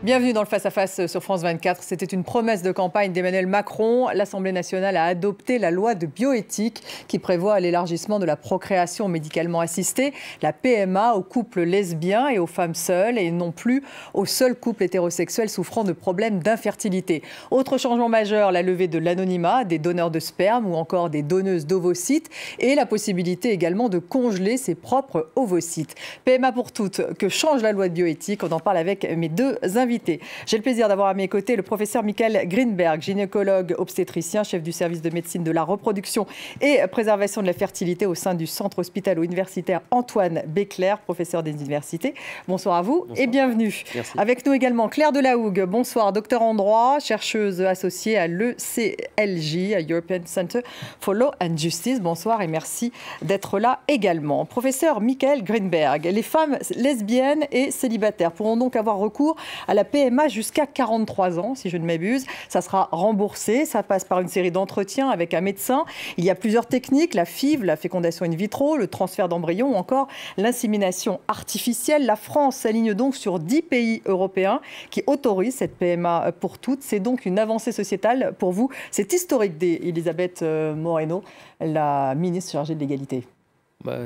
Bienvenue dans le Face-à-Face sur France 24. C'était une promesse de campagne d'Emmanuel Macron. L'Assemblée nationale a adopté la loi de bioéthique qui prévoit l'élargissement de la procréation médicalement assistée, la PMA, aux couples lesbiens et aux femmes seules et non plus aux seuls couples hétérosexuels souffrant de problèmes d'infertilité. Autre changement majeur, la levée de l'anonymat des donneurs de sperme ou encore des donneuses d'ovocytes et la possibilité également de congeler ses propres ovocytes. PMA pour toutes, que change la loi de bioéthique? On en parle avec mes deux invités. J'ai le plaisir d'avoir à mes côtés le professeur Michael Grynberg, gynécologue obstétricien, chef du service de médecine de la reproduction et préservation de la fertilité au sein du centre hospitalo-universitaire Antoine Béclère, professeur des universités. Bonsoir à vous. Bonsoir. Et bienvenue. Merci. Avec nous également Claire Delahougue. Bonsoir, docteur en droit, chercheuse associée à l'ECLJ, à European Center for Law and Justice. Bonsoir et merci d'être là également. Professeur Michael Grynberg, les femmes lesbiennes et célibataires pourront donc avoir recours à la PMA jusqu'à 43 ans, si je ne m'abuse. Ça sera remboursé. Ça passe par une série d'entretiens avec un médecin. Il y a plusieurs techniques, la FIV, la fécondation in vitro, le transfert d'embryons ou encore l'insémination artificielle. La France s'aligne donc sur 10 pays européens qui autorisent cette PMA pour toutes. C'est donc une avancée sociétale pour vous. C'est historique, dit Elisabeth Moreno, la ministre chargée de l'égalité.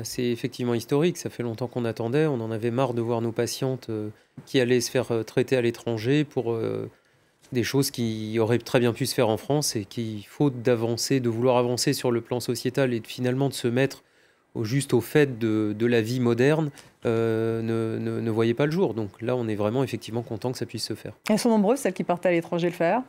C'est effectivement historique, ça fait longtemps qu'on attendait, on en avait marre de voir nos patientes qui allaient se faire traiter à l'étranger pour des choses qui auraient très bien pu se faire en France et qui, faute d'avancer, de vouloir avancer sur le plan sociétal et finalement de se mettre juste au fait de la vie moderne, ne voyaient pas le jour. Donc là, on est vraiment effectivement content que ça puisse se faire. Elles sont nombreuses, celles qui partent à l'étranger le faire?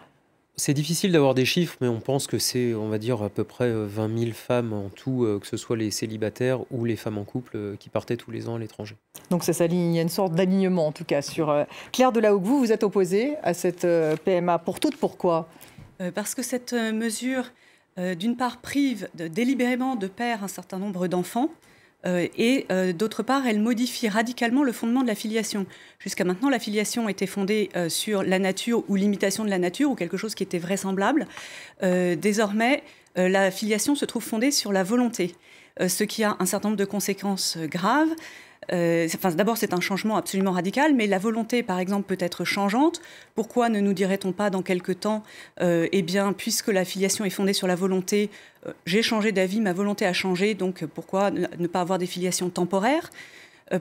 C'est difficile d'avoir des chiffres, mais on pense que c'est, on va dire, à peu près 20 000 femmes en tout, que ce soit les célibataires ou les femmes en couple qui partaient tous les ans à l'étranger. Donc ça s'aligne, il y a une sorte d'alignement en tout cas sur... Claire Delahougue, vous êtes opposée à cette PMA pour toutes, pourquoi? Parce que cette mesure, d'une part, prive délibérément de père un certain nombre d'enfants, et d'autre part, elle modifie radicalement le fondement de la filiation. Jusqu'à maintenant, la filiation était fondée sur la nature ou l'imitation de la nature ou quelque chose qui était vraisemblable. Désormais, la filiation se trouve fondée sur la volonté, ce qui a un certain nombre de conséquences graves. D'abord, c'est un changement absolument radical, mais la volonté, par exemple, peut être changeante. Pourquoi ne nous dirait-on pas dans quelque temps, puisque la filiation est fondée sur la volonté, j'ai changé d'avis, ma volonté a changé, donc pourquoi ne pas avoir des filiations temporaires?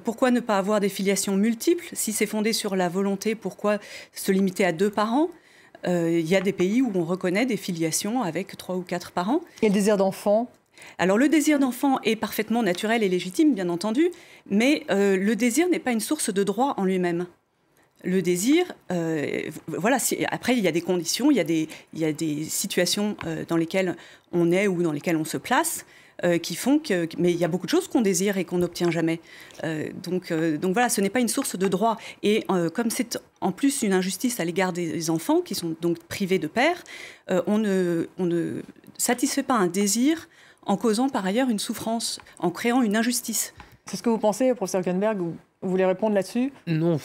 Pourquoi ne pas avoir des filiations multiples? Si c'est fondé sur la volonté, pourquoi se limiter à 2 parents? Il y a des pays où on reconnaît des filiations avec 3 ou 4 parents. Et le désir d'enfant? Alors le désir d'enfant est parfaitement naturel et légitime, bien entendu, mais le désir n'est pas une source de droit en lui-même. Le désir, après il y a des conditions, il y a des situations dans lesquelles on est ou dans lesquelles on se place, qui font que... Mais il y a beaucoup de choses qu'on désire et qu'on n'obtient jamais. Donc voilà, ce n'est pas une source de droit. Et comme c'est en plus une injustice à l'égard des enfants, qui sont donc privés de père, on ne satisfait pas un désir en causant par ailleurs une souffrance, en créant une injustice. C'est ce que vous pensez, professeur Grynberg? Vous voulez répondre là-dessus? Non,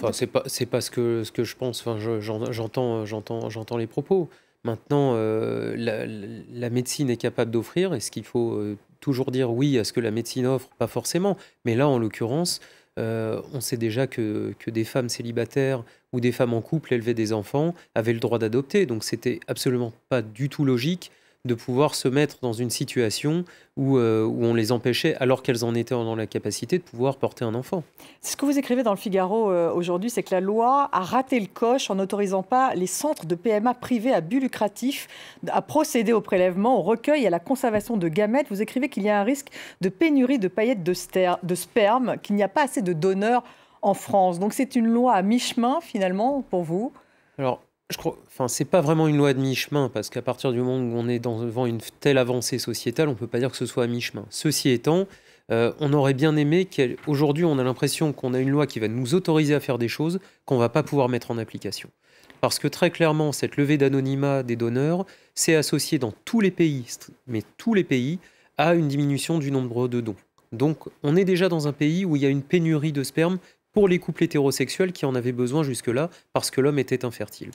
c'est pas ce que je pense. J'entends les propos. Maintenant, la médecine est capable d'offrir. Est-ce qu'il faut toujours dire oui à ce que la médecine offre? Pas forcément. Mais là, en l'occurrence, on sait déjà que des femmes célibataires ou des femmes en couple élevaient des enfants avaient le droit d'adopter. Donc, c'était absolument pas du tout logique de pouvoir se mettre dans une situation où on les empêchait, alors qu'elles en étaient dans la capacité de pouvoir porter un enfant. Ce que vous écrivez dans le Figaro aujourd'hui, c'est que la loi a raté le coche en n'autorisant pas les centres de PMA privés à but lucratif à procéder au prélèvement, au recueil et à la conservation de gamètes. Vous écrivez qu'il y a un risque de pénurie de paillettes de sperme, qu'il n'y a pas assez de donneurs en France. Donc c'est une loi à mi-chemin, finalement, pour vous? Alors, je crois, c'est pas vraiment une loi de mi-chemin, parce qu'à partir du moment où on est devant une telle avancée sociétale, on peut pas dire que ce soit à mi-chemin. Ceci étant, on aurait bien aimé qu'aujourd'hui, on a l'impression qu'on a une loi qui va nous autoriser à faire des choses qu'on va pas pouvoir mettre en application. Parce que très clairement, cette levée d'anonymat des donneurs, c'est associé dans tous les pays, mais tous les pays, à une diminution du nombre de dons. Donc, on est déjà dans un pays où il y a une pénurie de sperme pour les couples hétérosexuels qui en avaient besoin jusque-là, parce que l'homme était infertile.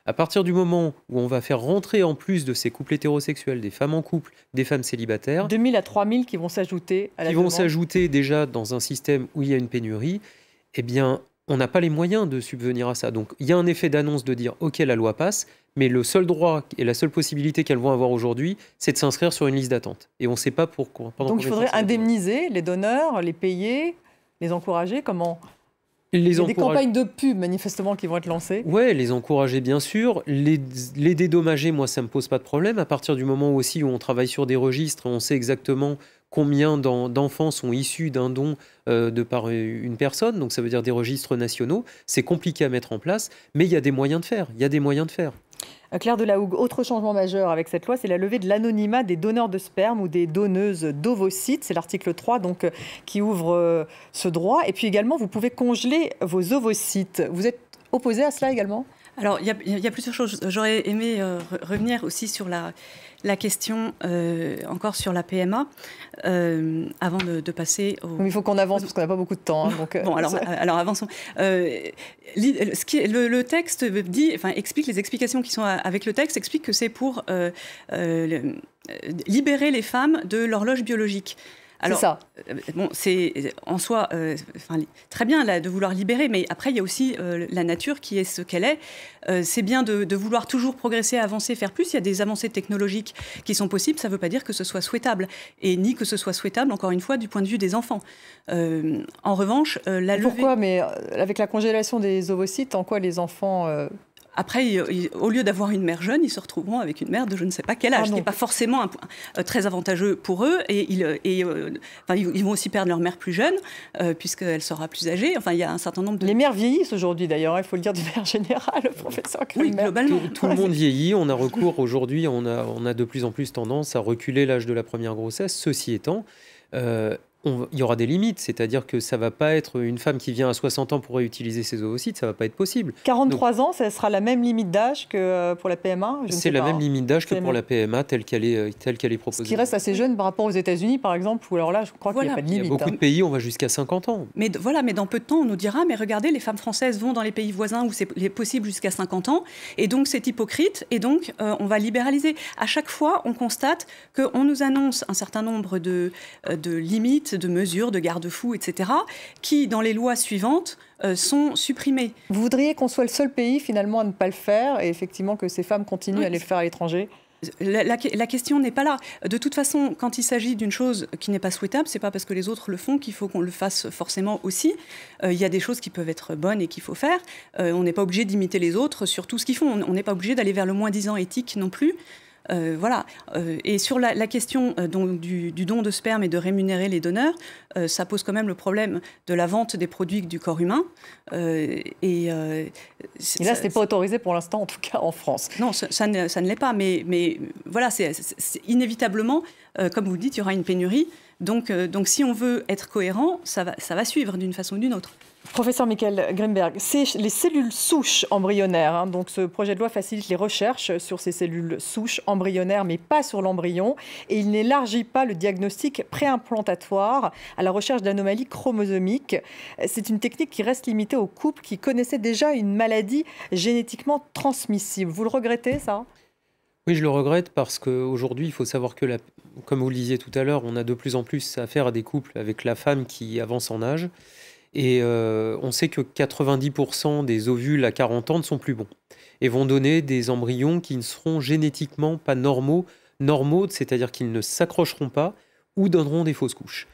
À partir du moment où on va faire rentrer en plus de ces couples hétérosexuels des femmes en couple, des femmes célibataires... 2 000 à 3 000 qui vont s'ajouter à la demande. Qui vont s'ajouter déjà dans un système où il y a une pénurie, eh bien, on n'a pas les moyens de subvenir à ça. Donc il y a un effet d'annonce de dire « Ok, la loi passe », mais le seul droit et la seule possibilité qu'elles vont avoir aujourd'hui, c'est de s'inscrire sur une liste d'attente. Et on ne sait pas pourquoi. Donc il faudrait indemniser les donneurs, les payer, les encourager. Comment ? Il y a des campagnes de pub, manifestement, qui vont être lancées. Oui, les encourager, bien sûr. Les dédommager, moi, ça ne me pose pas de problème. À partir du moment où on travaille sur des registres, on sait exactement combien d'enfants sont issus d'un don de par une personne. Donc, ça veut dire des registres nationaux. C'est compliqué à mettre en place, mais il y a des moyens de faire. Claire Delahougue, autre changement majeur avec cette loi, c'est la levée de l'anonymat des donneurs de sperme ou des donneuses d'ovocytes. C'est l'article 3 donc, qui ouvre ce droit. Et puis également, vous pouvez congeler vos ovocytes. Vous êtes opposé à cela également ? Alors, il y a plusieurs choses. J'aurais aimé revenir aussi sur la question, encore sur la PMA, avant de passer au... Mais il faut qu'on avance parce qu'on n'a pas beaucoup de temps. Hein, donc, bon, alors avançons. Le texte explique, les explications qui sont avec le texte expliquent que c'est pour libérer les femmes de l'horloge biologique. Alors, c'est ça. Bon, c'est en soi très bien là, de vouloir libérer, mais après, il y a aussi la nature qui est ce qu'elle est. C'est bien de vouloir toujours progresser, avancer, faire plus. Il y a des avancées technologiques qui sont possibles. Ça ne veut pas dire que ce soit souhaitable. Et ni que ce soit souhaitable, encore une fois, du point de vue des enfants. En revanche, la levée... Pourquoi ? Mais avec la congélation des ovocytes, en quoi les enfants... Après, au lieu d'avoir une mère jeune, ils se retrouveront avec une mère de je ne sais pas quel âge, ce qui n'est pas forcément très avantageux pour eux. Et ils vont aussi perdre leur mère plus jeune, puisqu'elle sera plus âgée. Enfin, il y a un certain nombre de... Les mères vieillissent aujourd'hui, d'ailleurs, il faut le dire d'une manière générale, professeur Kremberg. Oui, globalement. Tout le monde vieillit. On a recours aujourd'hui, on a de plus en plus tendance à reculer l'âge de la première grossesse. Ceci étant... il y aura des limites, c'est-à-dire que ça ne va pas être une femme qui vient à 60 ans pour réutiliser ses ovocytes, ça ne va pas être possible. 43 ans, ça sera la même limite d'âge que pour la PMA ? C'est la même limite d'âge que pour la PMA, telle qu'elle est proposée. Ce qui reste assez jeune par rapport aux États-Unis, par exemple, où alors là, je crois qu'il n'y a pas de limite. Il y a beaucoup de pays, on va jusqu'à 50 ans. Mais dans peu de temps, on nous dira, mais regardez, les femmes françaises vont dans les pays voisins où c'est possible jusqu'à 50 ans, et donc c'est hypocrite, et donc on va libéraliser. À chaque fois, on constate qu'on nous annonce un certain nombre de limites, de mesures, de garde-fous, etc., qui, dans les lois suivantes, sont supprimées. Vous voudriez qu'on soit le seul pays, finalement, à ne pas le faire, et effectivement que ces femmes continuent à les faire à l'étranger ? La question n'est pas là. De toute façon, quand il s'agit d'une chose qui n'est pas souhaitable, c'est pas parce que les autres le font qu'il faut qu'on le fasse forcément aussi. Il y a des choses qui peuvent être bonnes et qu'il faut faire. On n'est pas obligé d'imiter les autres sur tout ce qu'ils font. On n'est pas obligé d'aller vers le moins-disant éthique non plus. Voilà. Et sur la question du don de sperme et de rémunérer les donneurs, ça pose quand même le problème de la vente des produits du corps humain. Et là, ce n'est pas autorisé pour l'instant, en tout cas en France. Non, ça ne l'est pas. Mais voilà, c'est inévitablement, comme vous le dites, il y aura une pénurie. Donc si on veut être cohérent, ça va suivre d'une façon ou d'une autre. Professeur Michael Grimberg, c'est les cellules souches embryonnaires. Hein. Donc, ce projet de loi facilite les recherches sur ces cellules souches embryonnaires, mais pas sur l'embryon. Et il n'élargit pas le diagnostic préimplantatoire à la recherche d'anomalies chromosomiques. C'est une technique qui reste limitée aux couples qui connaissaient déjà une maladie génétiquement transmissible. Vous le regrettez, ça ? Oui, je le regrette parce qu'aujourd'hui, il faut savoir que, comme vous le disiez tout à l'heure, on a de plus en plus affaire à des couples avec la femme qui avance en âge. Et on sait que 90% des ovules à 40 ans ne sont plus bons et vont donner des embryons qui ne seront génétiquement pas normaux, c'est-à-dire qu'ils ne s'accrocheront pas ou donneront des fausses couches.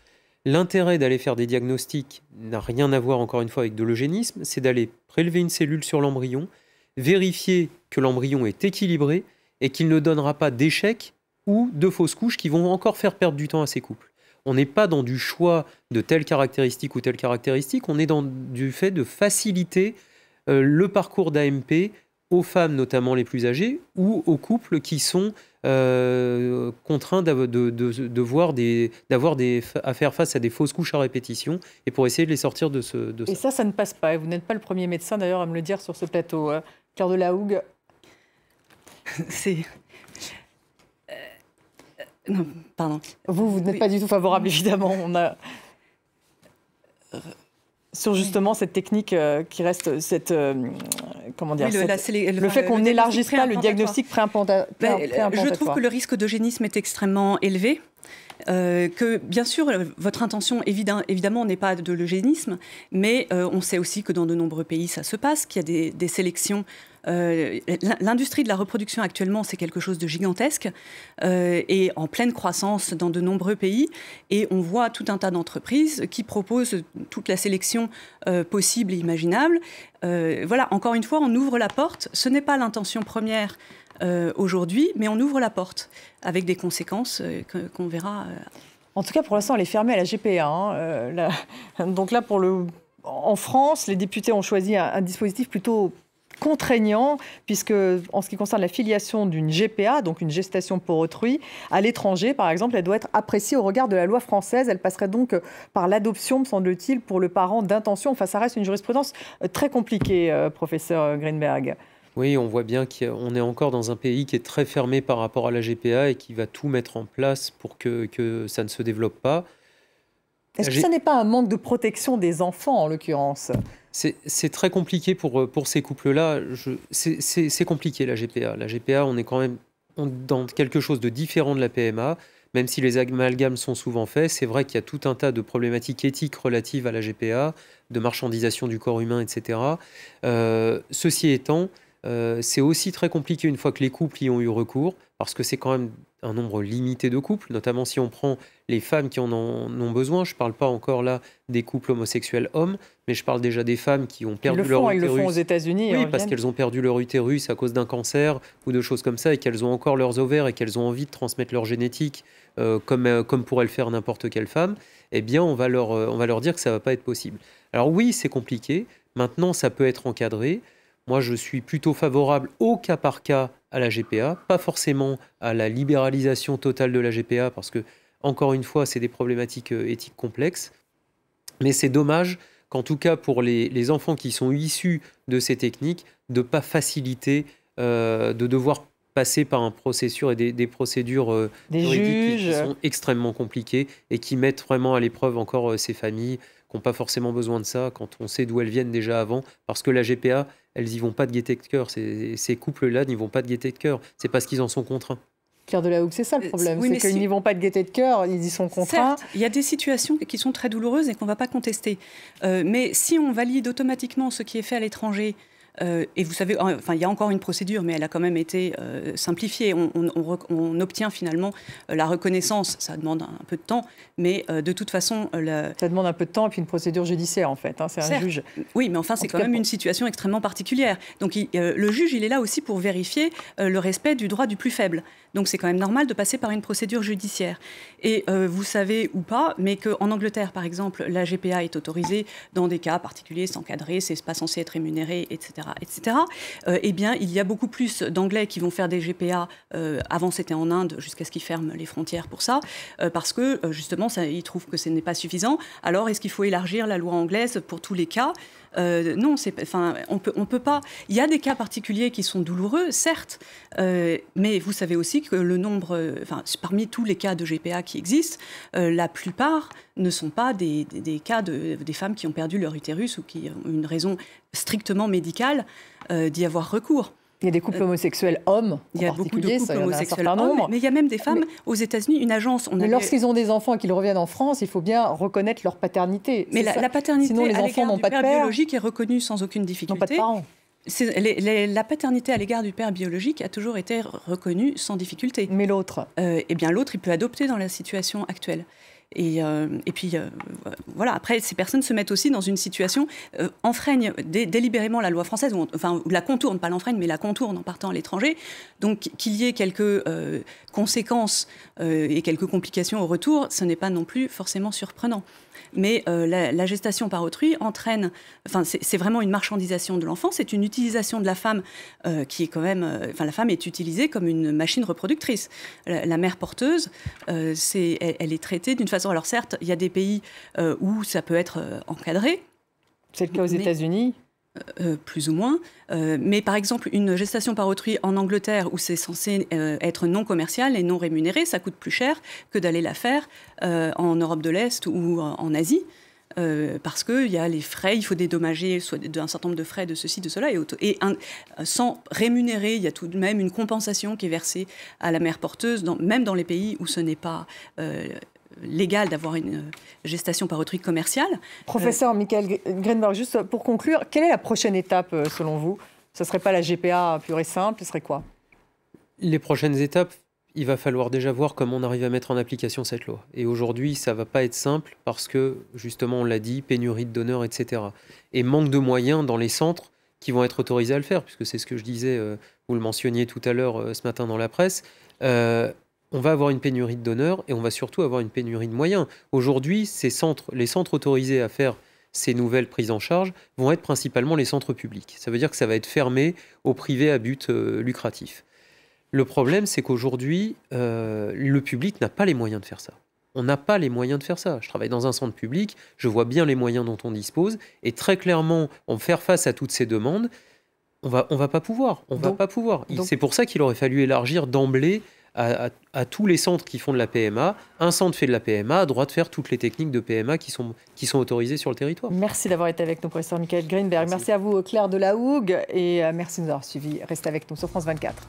L'intérêt d'aller faire des diagnostics n'a rien à voir, encore une fois, avec de l'eugénisme, c'est d'aller prélever une cellule sur l'embryon, vérifier que l'embryon est équilibré et qu'il ne donnera pas d'échecs ou de fausses couches qui vont encore faire perdre du temps à ces couples. On n'est pas dans du choix de telle caractéristique ou telle caractéristique, on est dans du fait de faciliter le parcours d'AMP aux femmes, notamment les plus âgées, ou aux couples qui sont contraints à faire face à des fausses couches à répétition, et pour essayer de les sortir de ça. Et ça ne passe pas. Et vous n'êtes pas le premier médecin, d'ailleurs, à me le dire sur ce plateau. Claire Delahougue. C'est... Non, pardon. Vous n'êtes pas du tout favorable, évidemment. On a... Sur justement cette technique qui reste comment dire, le fait qu'on n'élargisse pas le diagnostic préimplantatoire. Je trouve que le risque d'eugénisme est extrêmement élevé. que bien sûr, votre intention évidemment n'est pas de l'eugénisme, mais on sait aussi que dans de nombreux pays ça se passe, qu'il y a des sélections. L'industrie de la reproduction actuellement, c'est quelque chose de gigantesque et en pleine croissance dans de nombreux pays. Et on voit tout un tas d'entreprises qui proposent toute la sélection possible et imaginable. Voilà, encore une fois, on ouvre la porte. Ce n'est pas l'intention première aujourd'hui, mais on ouvre la porte avec des conséquences qu'on verra. En tout cas, pour l'instant, elle est fermée à la GPA. Donc là, en France, les députés ont choisi un dispositif plutôt contraignant, puisque en ce qui concerne la filiation d'une GPA, donc une gestation pour autrui, à l'étranger, par exemple, elle doit être appréciée au regard de la loi française. Elle passerait donc par l'adoption, me semble-t-il, pour le parent d'intention. Enfin, ça reste une jurisprudence très compliquée, professeur Greenberg. Oui, on voit bien qu'on est encore dans un pays qui est très fermé par rapport à la GPA et qui va tout mettre en place pour que ça ne se développe pas. Est-ce que ça n'est pas un manque de protection des enfants, en l'occurrence ? C'est très compliqué pour ces couples-là. C'est compliqué, la GPA. La GPA, on est quand même dans quelque chose de différent de la PMA, même si les amalgames sont souvent faits. C'est vrai qu'il y a tout un tas de problématiques éthiques relatives à la GPA, de marchandisation du corps humain, etc. Ceci étant, c'est aussi très compliqué une fois que les couples y ont eu recours, parce que c'est quand même un nombre limité de couples, notamment si on prend les femmes qui en ont besoin. Je ne parle pas encore là des couples homosexuels hommes, mais je parle déjà des femmes qui ont perdu leur utérus. Ils le font aux États-Unis. Oui, parce qu'elles ont perdu leur utérus à cause d'un cancer ou de choses comme ça, et qu'elles ont encore leurs ovaires et qu'elles ont envie de transmettre leur génétique, comme pourrait le faire n'importe quelle femme. Eh bien, on va leur dire que ça ne va pas être possible. Alors oui, c'est compliqué. Maintenant, ça peut être encadré. Moi, je suis plutôt favorable au cas par cas à la GPA, pas forcément à la libéralisation totale de la GPA, parce que, encore une fois, c'est des problématiques éthiques complexes. Mais c'est dommage qu'en tout cas, pour les enfants qui sont issus de ces techniques, de ne pas faciliter, de devoir passer par un processus et des procédures juridiques qui sont extrêmement compliquées et qui mettent vraiment à l'épreuve encore ces familles qui n'ont pas forcément besoin de ça quand on sait d'où elles viennent déjà avant, parce que la GPA, elles n'y vont pas de gaieté de cœur. Ces couples-là n'y vont pas de gaieté de cœur. C'est parce qu'ils en sont contraints. Claire Delahougue, c'est ça le problème, oui, c'est qu'ils n'y vont pas de gaieté de cœur, ils y sont contraints. Certes, il y a des situations qui sont très douloureuses et qu'on ne va pas contester. Mais si on valide automatiquement ce qui est fait à l'étranger, et vous savez, enfin, il y a encore une procédure, mais elle a quand même été simplifiée. On obtient finalement la reconnaissance. Ça demande un peu de temps, mais de toute façon... Ça demande un peu de temps et puis une procédure judiciaire, en fait. C'est un juge. Oui, mais enfin, c'est quand même une situation extrêmement particulière. Donc, le juge, il est là aussi pour vérifier le respect du droit du plus faible. Donc, c'est quand même normal de passer par une procédure judiciaire. Et vous savez ou pas, mais qu'en Angleterre, par exemple, la GPA est autorisée dans des cas particuliers, c'est encadré, c'est pas censé être rémunéré, etc. Eh bien, il y a beaucoup plus d'Anglais qui vont faire des GPA. Avant, c'était en Inde, jusqu'à ce qu'ils ferment les frontières pour ça, parce que, justement, ils trouvent que ce n'est pas suffisant. Alors, est-ce qu'il faut élargir la loi anglaise pour tous les cas ? Non, on peut pas. Il y a des cas particuliers qui sont douloureux, certes, mais vous savez aussi que le nombre, parmi tous les cas de GPA qui existent, la plupart ne sont pas des cas des femmes qui ont perdu leur utérus ou qui ont une raison strictement médicale d'y avoir recours. Il y a des couples homosexuels hommes, il y a beaucoup de couples homosexuels hommes, mais il y a même des femmes aux États-Unis, une agence... Mais lorsqu'ils ont des enfants et qu'ils reviennent en France, il faut bien reconnaître leur paternité. Mais la paternité sinon, les enfants n'ont pas de père biologique est reconnue sans aucune difficulté. N'ont pas de parents. La paternité à l'égard du père biologique a toujours été reconnue sans difficulté. Mais l'autre Eh bien, l'autre, il peut adopter dans la situation actuelle. Et puis, voilà, après, ces personnes se mettent aussi dans une situation, enfreignent délibérément la loi française, ou la contournent, pas l'enfreignent, mais la contournent en partant à l'étranger. Donc, qu'il y ait quelques conséquences et quelques complications au retour, ce n'est pas non plus forcément surprenant. Mais la gestation par autrui entraîne... c'est vraiment une marchandisation de l'enfant, c'est une utilisation de la femme qui est quand même... la femme est utilisée comme une machine reproductrice. La mère porteuse, elle est traitée d'une façon... Alors certes, il y a des pays où ça peut être encadré. C'est le cas aux États-Unis. Plus ou moins. Mais par exemple, une gestation par autrui en Angleterre, où c'est censé être non commercial et non rémunéré, ça coûte plus cher que d'aller la faire en Europe de l'Est ou en Asie. parce qu'il y a les frais, il faut dédommager soit d'un certain nombre de frais de ceci, de cela, sans rémunérer, il y a tout de même une compensation qui est versée à la mère porteuse, même dans les pays où ce n'est pas légal d'avoir une gestation par autrui commerciale. Professeur Michael Greenberg, juste pour conclure, quelle est la prochaine étape selon vous? Ce ne serait pas la GPA pure et simple, ce serait quoi? Les prochaines étapes, il va falloir déjà voir comment on arrive à mettre en application cette loi. Et aujourd'hui, ça ne va pas être simple parce que, justement, on l'a dit, pénurie de donneurs, etc. Et manque de moyens dans les centres qui vont être autorisés à le faire, puisque c'est ce que je disais, vous le mentionniez tout à l'heure ce matin dans la presse. On va avoir une pénurie de donneurs et on va surtout avoir une pénurie de moyens. Aujourd'hui, les centres autorisés à faire ces nouvelles prises en charge vont être principalement les centres publics. Ça veut dire que ça va être fermé au privé à but lucratif. Le problème, c'est qu'aujourd'hui, le public n'a pas les moyens de faire ça. On n'a pas les moyens de faire ça. Je travaille dans un centre public, je vois bien les moyens dont on dispose, et très clairement, en faire face à toutes ces demandes, on va pas pouvoir. C'est pour ça qu'il aurait fallu élargir d'emblée à tous les centres qui font de la PMA. Un centre fait de la PMA, a droit de faire toutes les techniques de PMA qui sont autorisées sur le territoire. Merci d'avoir été avec nous, professeur Michael Greenberg. Merci à vous, Claire Delahougue, et merci de nous avoir suivis. Restez avec nous sur France 24.